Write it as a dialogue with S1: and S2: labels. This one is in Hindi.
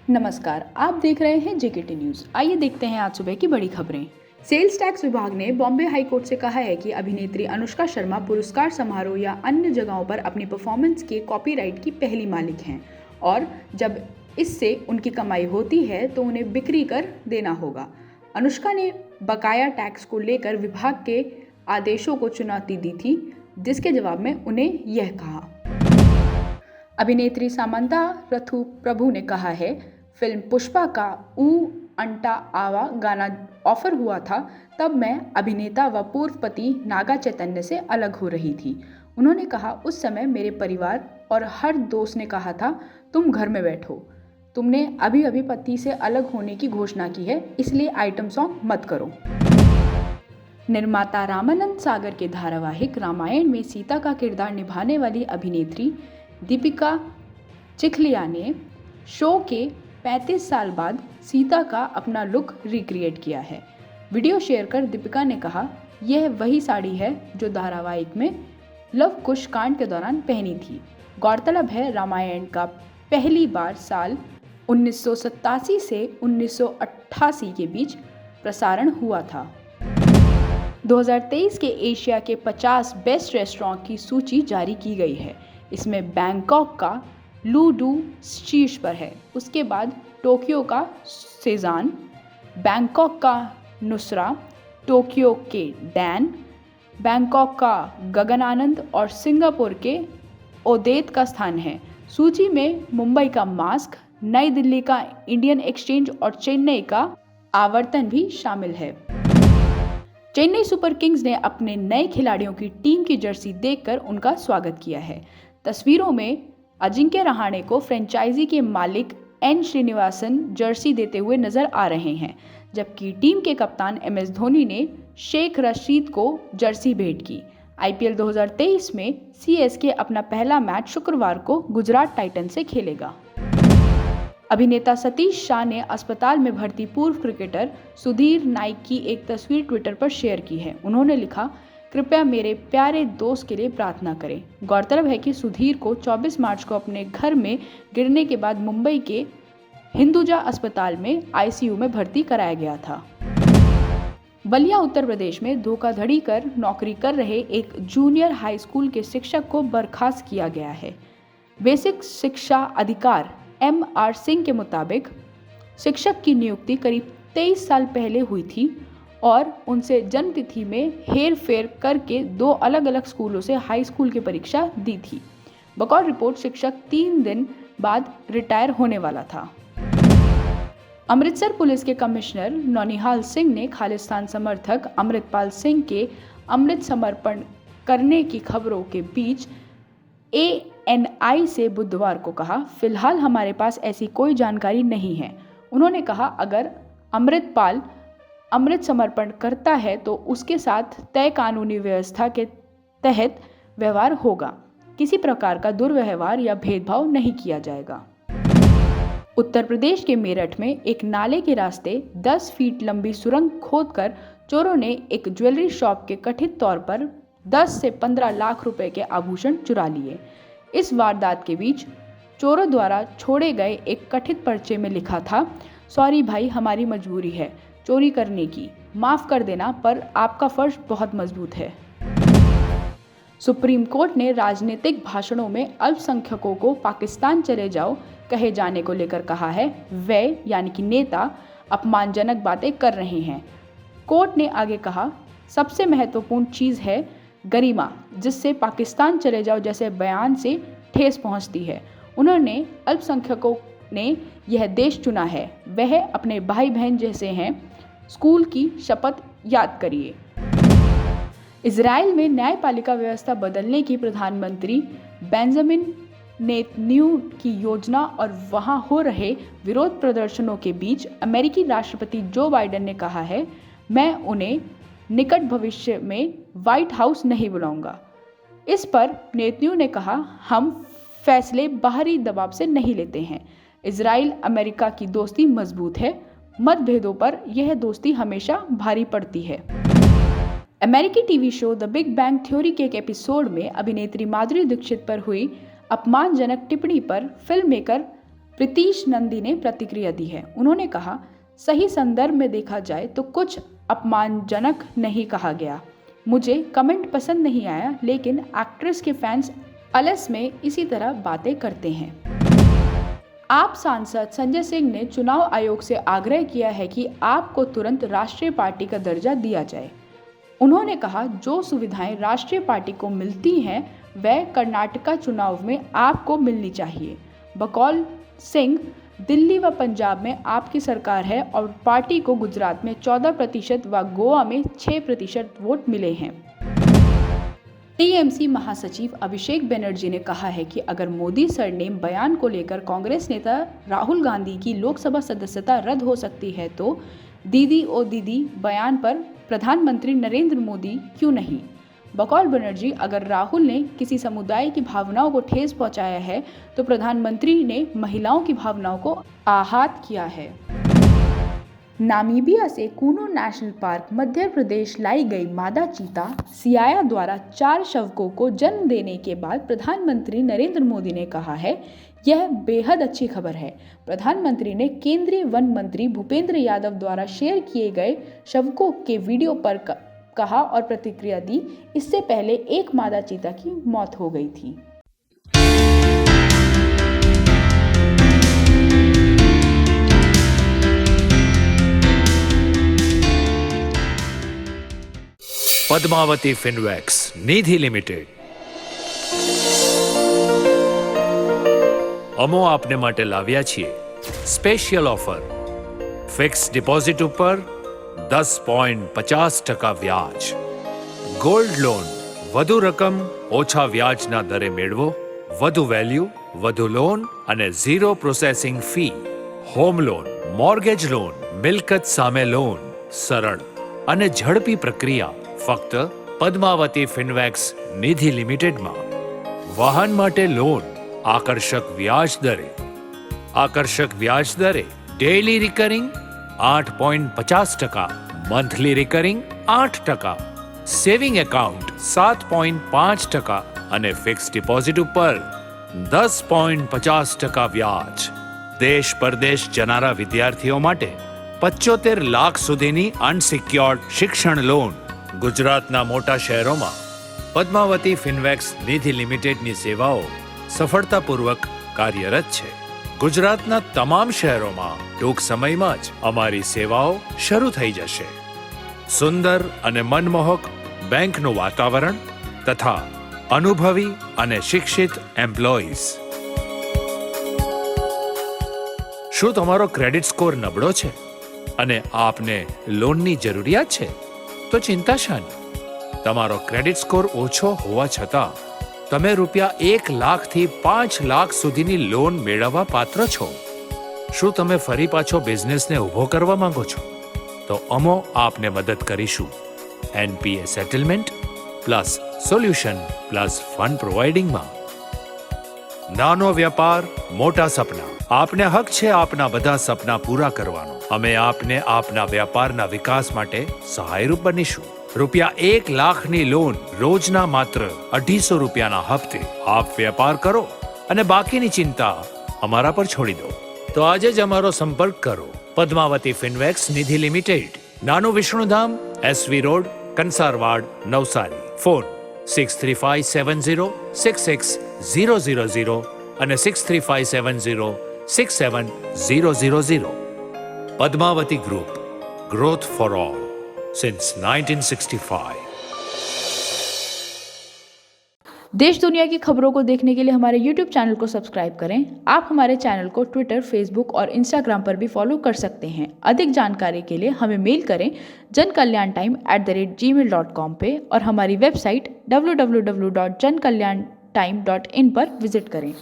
S1: नमस्कार, आप देख रहे हैं जेकेटी न्यूज। आइए देखते हैं आज सुबह की बड़ी खबरें। सेल्स टैक्स विभाग ने बॉम्बे हाई कोर्ट से कहा है कि अभिनेत्री अनुष्का शर्मा पुरस्कार समारोह या अन्य जगहों पर अपनी परफॉर्मेंस के कॉपीराइट की पहली मालिक हैं और जब इससे उनकी कमाई होती है तो उन्हें बिक्री कर देना होगा। अनुष्का ने बकाया टैक्स को लेकर विभाग के आदेशों को चुनौती दी थी, जिसके जवाब में उन्हें यह कहा। अभिनेत्री सामंता रथु प्रभु ने कहा है, फिल्म पुष्पा का ऊ अंटा आवा गाना ऑफर हुआ था तब मैं अभिनेता व पूर्व पति नागा चैतन्य से अलग हो रही थी। उन्होंने कहा, उस समय मेरे परिवार और हर दोस्त ने कहा था तुम घर में बैठो, तुमने अभी अभी पति से अलग होने की घोषणा की है, इसलिए आइटम सॉन्ग मत करो। निर्माता रामानंद सागर के धारावाहिक रामायण में सीता का किरदार निभाने वाली अभिनेत्री दीपिका चिखलिया ने शो के 35 साल बाद सीता का अपना लुक रिक्रिएट किया है। वीडियो शेयर कर दीपिका ने कहा, यह वही साड़ी है जो धारावाहिक में लव कुश कांड के दौरान पहनी थी। गौरतलब है, रामायण का पहली बार साल 1987 से 1988 के बीच प्रसारण हुआ था। 2023 के एशिया के 50 बेस्ट रेस्टोरेंट की सूची जारी की गई है। इसमें बैंकॉक का लूडू शीर्ष पर है, उसके बाद टोक्यो का सेजान, बैंकॉक का नुस्रा, टोक्यो के डैन, बैंकॉक का गगन आनंद और सिंगापुर के ओदेत का स्थान है। सूची में मुंबई का मास्क, नई दिल्ली का इंडियन एक्सचेंज और चेन्नई का आवर्तन भी शामिल है। चेन्नई सुपर किंग्स ने अपने नए खिलाड़ियों की टीम की जर्सी देखकर उनका स्वागत किया है। तस्वीरों में अजिंक्य रहाणे को फ्रेंचाइजी के मालिक एन श्रीनिवासन जर्सी देते हुए नजर आ रहे हैं, जबकि टीम के कप्तान MS धोनी ने शेख रशीद को जर्सी भेंट की। IPL 2023 में CSK अपना पहला मैच शुक्रवार को गुजरात टाइटन से खेलेगा। अभिनेता सतीश शाह ने अस्पताल में भर्ती पूर्व क्रिकेटर सुधीर नाइक की एक तस्वीर ट्विटर पर शेयर की है। उन्होंने लिखा, कृपया मेरे प्यारे दोस्त के लिए प्रार्थना करें। गौरतलब है कि सुधीर को 24 मार्च को अपने घर में गिरने के बाद मुंबई के हिंदुजा अस्पताल में ICU में भर्ती कराया गया था। बलिया उत्तर प्रदेश में धोखाधड़ी कर नौकरी कर रहे एक जूनियर हाई स्कूल के शिक्षक को बर्खास्त किया गया है। बेसिक शिक्षा अधिकार MR सिंह के मुताबिक शिक्षक की नियुक्ति करीब 23 साल पहले हुई थी और उनसे जन्म तिथि में हेर फेर करके 2 अलग अलग स्कूलों से हाई स्कूल की परीक्षा दी थी। बकौल रिपोर्ट शिक्षक 3 दिन बाद रिटायर होने वाला था। अमृतसर पुलिस के कमिश्नर नौनिहाल सिंह ने खालिस्तान समर्थक अमृतपाल सिंह के अमृत समर्पण करने की खबरों के बीच ANI से बुधवार को कहा, फिलहाल हमारे पास ऐसी कोई जानकारी नहीं है। उन्होंने कहा, अगर अमृतपाल अमृत समर्पण करता है तो उसके साथ तय कानूनी व्यवस्था के तहत व्यवहार होगा। किसी प्रकार का दुर्व्यवहार या भेदभाव नहीं किया जाएगा। उत्तर प्रदेश के मेरठ में एक नाले के रास्ते 10 फीट लंबी सुरंग खोदकर चोरों ने एक ज्वेलरी शॉप के कथित तौर पर 10 से 15 लाख रुपए के आभूषण चुरा लिए। इस वारदात के बीच चोरों द्वारा छोड़े गए एक कथित पर्चे में लिखा था, सॉरी भाई, हमारी मजबूरी है चोरी करने की, माफ कर देना, पर आपका फर्ज बहुत मजबूत है। सुप्रीम कोर्ट ने राजनीतिक भाषणों में अल्पसंख्यकों को पाकिस्तान चले जाओ कहे जाने को लेकर कहा है, वे यानी कि नेता अपमानजनक बातें कर रहे हैं। कोर्ट ने आगे कहा, सबसे महत्वपूर्ण चीज़ है गरिमा, जिससे पाकिस्तान चले जाओ जैसे बयान से ठेस पहुंचती है। उन्होंने अल्पसंख्यकों ने यह देश चुना है, वह अपने भाई बहन जैसे हैं, स्कूल की शपथ याद करिए। इजराइल में न्यायपालिका व्यवस्था बदलने की प्रधानमंत्री बेंजामिन नेतन्याहू की योजना और वहां हो रहे विरोध प्रदर्शनों के बीच अमेरिकी राष्ट्रपति जो बाइडेन ने कहा है, मैं उन्हें निकट भविष्य में व्हाइट हाउस नहीं बुलाऊंगा। इस पर नेतन्याहू ने कहा, हम फैसले बाहरी दबाव से नहीं लेते हैं। इजराइल अमेरिका की दोस्ती मजबूत है, मतभेदों पर यह दोस्ती हमेशा भारी पड़ती है। अमेरिकी TV show the big bang theory के एक एपिसोड में अभिनेत्री माधुरी दीक्षित पर हुई अपमानजनक टिप्पणी पर फिल्म मेकर प्रीतीश नंदी ने प्रतिक्रिया दी है। उन्होंने कहा, सही संदर्भ में देखा जाए तो कुछ अपमानजनक नहीं कहा गया। मुझे कमेंट पसंद नहीं आया, लेकिन एक्ट्रेस के फैंस अलस में इसी तरह बातें करते हैं। आप सांसद संजय सिंह ने चुनाव आयोग से आग्रह किया है कि आपको तुरंत राष्ट्रीय पार्टी का दर्जा दिया जाए। उन्होंने कहा, जो सुविधाएं राष्ट्रीय पार्टी को मिलती हैं वह कर्नाटका चुनाव में आपको मिलनी चाहिए। बकौल सिंह, दिल्ली व पंजाब में आपकी सरकार है और पार्टी को गुजरात में 14% व गोवा में 6% वोट मिले हैं। टीएमसी महासचिव अभिषेक बनर्जी ने कहा है कि अगर मोदी सरनेम बयान को लेकर कांग्रेस नेता राहुल गांधी की लोकसभा सदस्यता रद्द हो सकती है तो दीदी ओ दीदी बयान पर प्रधानमंत्री नरेंद्र मोदी क्यों नहीं। बकौल बनर्जी, अगर राहुल ने किसी समुदाय की भावनाओं को ठेस पहुंचाया है तो प्रधानमंत्री ने महिलाओं की भावनाओं को आहत किया है। नामीबिया से कूनो नेशनल पार्क मध्य प्रदेश लाई गई मादा चीता सियाया द्वारा 4 शवकों को जन्म देने के बाद प्रधानमंत्री नरेंद्र मोदी ने कहा है, यह बेहद अच्छी खबर है। प्रधानमंत्री ने केंद्रीय वन मंत्री भूपेंद्र यादव द्वारा शेयर किए गए शवकों के वीडियो पर कहा और प्रतिक्रिया दी। इससे पहले एक मादा चीता की मौत हो गई थी।
S2: પદ્માવતી ફિનવેક્સ નિધિ લિમિટેડ અમો આપને માટે લાવ્યા છીએ સ્પેશિયલ ઓફર ફિક્સ ડિપોઝિટ ઉપર 10.50% વ્યાજ, ગોલ્ડ લોન વધુ રકમ ઓછા વ્યાજના દરે મેળવો, વધુ વેલ્યુ વધુ લોન અને 0 processing fee, home loan, mortgage loan, મિલકત સામે લોન, સરળ અને ઝડપી પ્રક્રિયા ફક્ત પદ્માવતી ફિનવેક્સ નિધિ લિમિટેડમાં. વાહન માટે લોન આકર્ષક વ્યાજ દરે, આકર્ષક વ્યાજ દરે, daily recurring 8.50%, monthly recurring 8%, saving account 7.5% અને ફિક્સ ડિપોઝિટ ઉપર 10.50% વ્યાજ. દેશ પરદેશ જનારા વિદ્યાર્થીઓ માટે 75 લાખ સુધીની અનસિક્યોર્ડ શિક્ષણ લોન. ગુજરાતના મોટા શહેરોમાં પદ્માવતી ફિનવેક્સ નિધિ લિમિટેડની સેવાઓ સફળતાપૂર્વક કાર્યરત છે. ગુજરાતના તમામ શહેરોમાં ટૂંક સમયમાં જ અમારી સેવાઓ શરૂ થઈ જશે. સુંદર અને મનમોહક બેંકનું વાતાવરણ તથા અનુભવી અને શિક્ષિત એમ્પ્લોઈઝ. શું તમારો ક્રેડિટ સ્કોર નબળો છે અને આપને લોનની જરૂરિયાત છે? તો ચિંતા શાની? તમારો ક્રેડિટ સ્કોર ઓછો હોવા છતાં તમે ₹1 લાખથી 5 લાખ સુધીની લોન મેળવવા પાત્ર છો. શું તમે ફરી પાછો બિઝનેસને ઊભો કરવા માંગો છો? તો અમો આપને મદદ કરીશું NPA settlement plus solution plus fund પ્રોવાઇડિંગમાં. નાનો વેપાર મોટા સપના. આપને હક છે આપના બધા સપના પૂરા કરવાનો. અમે આપને આપના વ્યાપારના વિકાસ માટે સહાયરૂપ બનીશું. ₹1 લાખની લોન રોજના માત્ર ₹250 હપ્તે આપ વેપાર કરો અને બાકીની ચિંતા અમારા પર છોડી દો. તો આજે જ અમારો સંપર્ક કરો. પદ્માવતી ફિનવેક્સ નિધિ લિમિટેડ, નાનું Vishnudham, SV road, કંસારવાડ, Navsari. Phone 6357066000 અને 6357067000. Padmavati group, growth for all since 1965.
S1: देश दुनिया की खबरों को देखने के लिए हमारे YouTube चैनल को सब्सक्राइब करें। आप हमारे चैनल को ट्विटर, फेसबुक और इंस्टाग्राम पर भी फॉलो कर सकते हैं। अधिक जानकारी के लिए हमें मेल करें jankalyantime@gmail.com पे और हमारी वेबसाइट www.jankalyanTime.in पर विजिट करें।